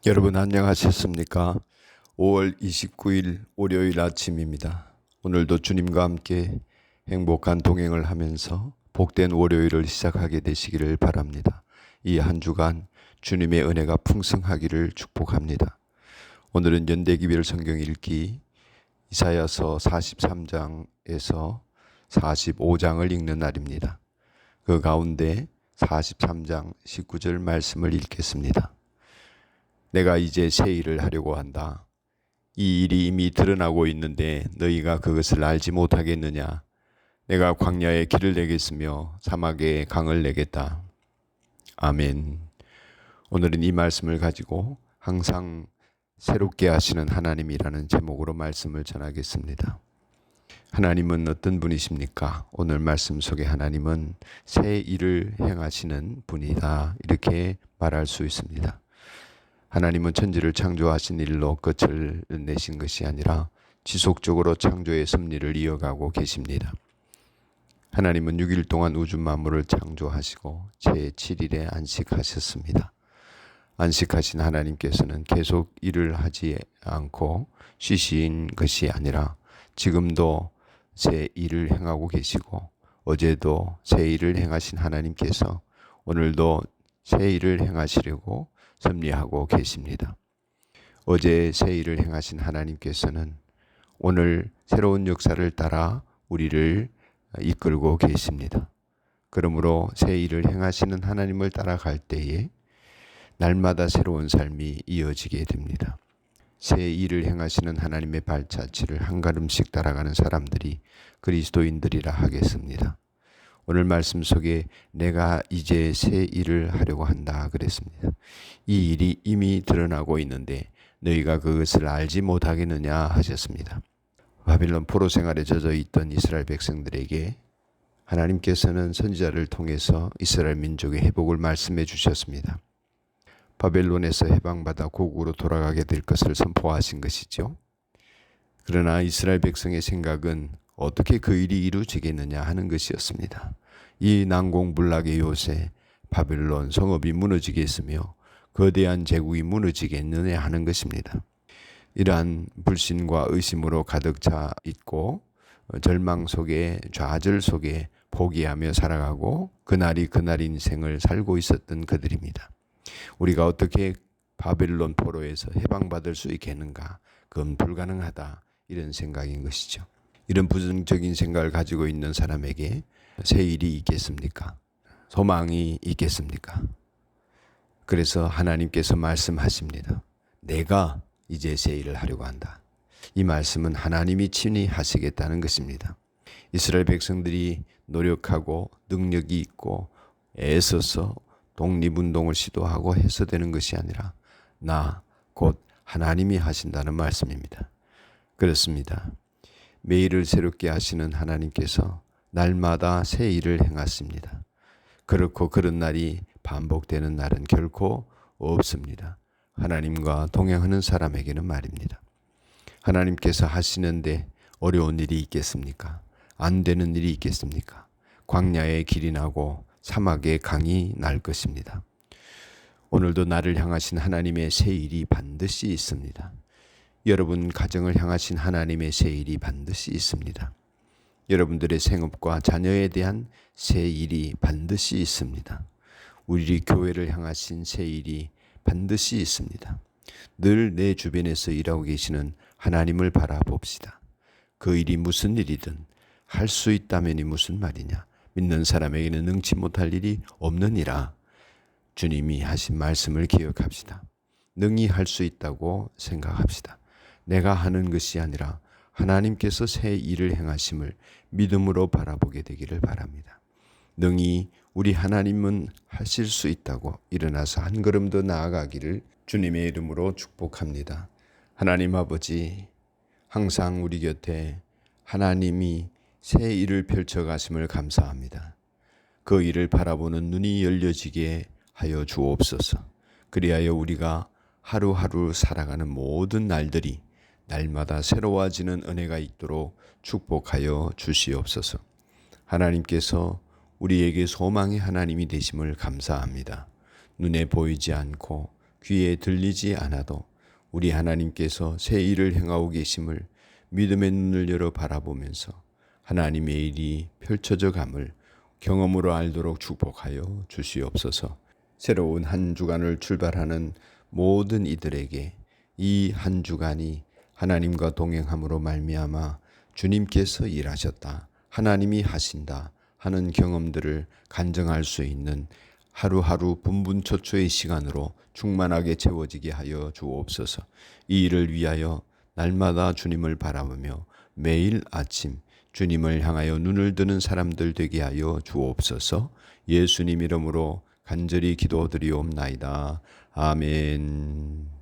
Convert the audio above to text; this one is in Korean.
여러분 안녕하셨습니까? 5월 29일 월요일 아침입니다. 오늘도 주님과 함께 행복한 동행을 하면서 복된 월요일을 시작하게 되시기를 바랍니다. 이 한 주간 주님의 은혜가 풍성하기를 축복합니다. 오늘은 연대기별 성경 읽기 이사야서 43장에서 45장을 읽는 날입니다. 그 가운데 43장 19절 말씀을 읽겠습니다. 내가 이제 새 일을 하려고 한다. 이 일이 이미 드러나고 있는데 너희가 그것을 알지 못하겠느냐? 내가 광야에 길을 내겠으며 사막에 강을 내겠다. 아멘. 오늘은 이 말씀을 가지고 항상 새롭게 하시는 하나님이라는 제목으로 말씀을 전하겠습니다. 하나님은 어떤 분이십니까? 오늘 말씀 속에 하나님은 새 일을 행하시는 분이다. 이렇게 말할 수 있습니다. 하나님은 천지를 창조하신 일로 끝을 내신 것이 아니라 지속적으로 창조의 섭리를 이어가고 계십니다. 하나님은 6일 동안 우주 만물을 창조하시고 제7일에 안식하셨습니다. 안식하신 하나님께서는 계속 일을 하지 않고 쉬신 것이 아니라 지금도 새 일을 행하고 계시고 어제도 새 일을 행하신 하나님께서 오늘도 새 일을 행하시려고 섭리하고 계십니다. 어제 새 일을 행하신 하나님께서는 오늘 새로운 역사를 따라 우리를 이끌고 계십니다. 그러므로 새 일을 행하시는 하나님을 따라갈 때에 날마다 새로운 삶이 이어지게 됩니다. 새 일을 행하시는 하나님의 발자취를 한 걸음씩 따라가는 사람들이 그리스도인들이라 하겠습니다. 오늘 말씀 속에 내가 이제 새 일을 하려고 한다 그랬습니다. 이 일이 이미 드러나고 있는데 너희가 그것을 알지 못하겠느냐 하셨습니다. 바빌론 포로 생활에 젖어 있던 이스라엘 백성들에게 하나님께서는 선지자를 통해서 이스라엘 민족의 회복을 말씀해 주셨습니다. 바벨론에서 해방받아 고국으로 돌아가게 될 것을 선포하신 것이죠. 그러나 이스라엘 백성의 생각은 어떻게 그 일이 이루어지겠느냐 하는 것이었습니다. 이 난공불락의 요새 바벨론 성읍이 무너지겠으며 거대한 제국이 무너지겠느냐 하는 것입니다. 이러한 불신과 의심으로 가득 차 있고 절망 속에 좌절 속에 포기하며 살아가고 그날이 그날 인생을 살고 있었던 그들입니다. 우리가 어떻게 바벨론 포로에서 해방받을 수 있겠는가? 그건 불가능하다. 이런 생각인 것이죠. 이런 부정적인 생각을 가지고 있는 사람에게 새 일이 있겠습니까? 소망이 있겠습니까? 그래서 하나님께서 말씀하십니다. 내가 이제 새 일을 하려고 한다. 이 말씀은 하나님이 친히 하시겠다는 것입니다. 이스라엘 백성들이 노력하고 능력이 있고 애써서 독립운동을 시도하고 해서 되는 것이 아니라 나 곧 하나님이 하신다는 말씀입니다. 그렇습니다. 매일을 새롭게 하시는 하나님께서 날마다 새 일을 행하십니다. 그렇고 그런 날이 반복되는 날은 결코 없습니다. 하나님과 동행하는 사람에게는 말입니다. 하나님께서 하시는데 어려운 일이 있겠습니까? 안 되는 일이 있겠습니까? 광야에 길이 나고 사막에 강이 날 것입니다. 오늘도 나를 향하신 하나님의 새 일이 반드시 있습니다. 여러분 가정을 향하신 하나님의 새 일이 반드시 있습니다. 여러분들의 생업과 자녀에 대한 새 일이 반드시 있습니다. 우리 교회를 향하신 새 일이 반드시 있습니다. 늘 내 주변에서 일하고 계시는 하나님을 바라봅시다. 그 일이 무슨 일이든 할 수 있다면이 무슨 말이냐. 믿는 사람에게는 능치 못할 일이 없느니라. 주님이 하신 말씀을 기억합시다. 능히 할 수 있다고 생각합시다. 내가 하는 것이 아니라 하나님께서 새 일을 행하심을 믿음으로 바라보게 되기를 바랍니다. 능히 우리 하나님은 하실 수 있다고 일어나서 한 걸음 더 나아가기를 주님의 이름으로 축복합니다. 하나님 아버지, 항상 우리 곁에 하나님이 새 일을 펼쳐가심을 감사합니다. 그 일을 바라보는 눈이 열려지게 하여 주옵소서. 그리하여 우리가 하루하루 살아가는 모든 날들이 날마다 새로워지는 은혜가 있도록 축복하여 주시옵소서. 하나님께서 우리에게 소망의 하나님이 되심을 감사합니다. 눈에 보이지 않고 귀에 들리지 않아도 우리 하나님께서 새 일을 행하고 계심을 믿음의 눈을 열어 바라보면서 하나님의 일이 펼쳐져 감을 경험으로 알도록 축복하여 주시옵소서. 새로운 한 주간을 출발하는 모든 이들에게 이 한 주간이 하나님과 동행함으로 말미암아 주님께서 일하셨다, 하나님이 하신다 하는 경험들을 간증할 수 있는 하루하루 분분초초의 시간으로 충만하게 채워지게 하여 주옵소서. 이 일을 위하여 날마다 주님을 바라보며 매일 아침 주님을 향하여 눈을 드는 사람들 되게 하여 주옵소서. 예수님 이름으로 간절히 기도드리옵나이다. 아멘.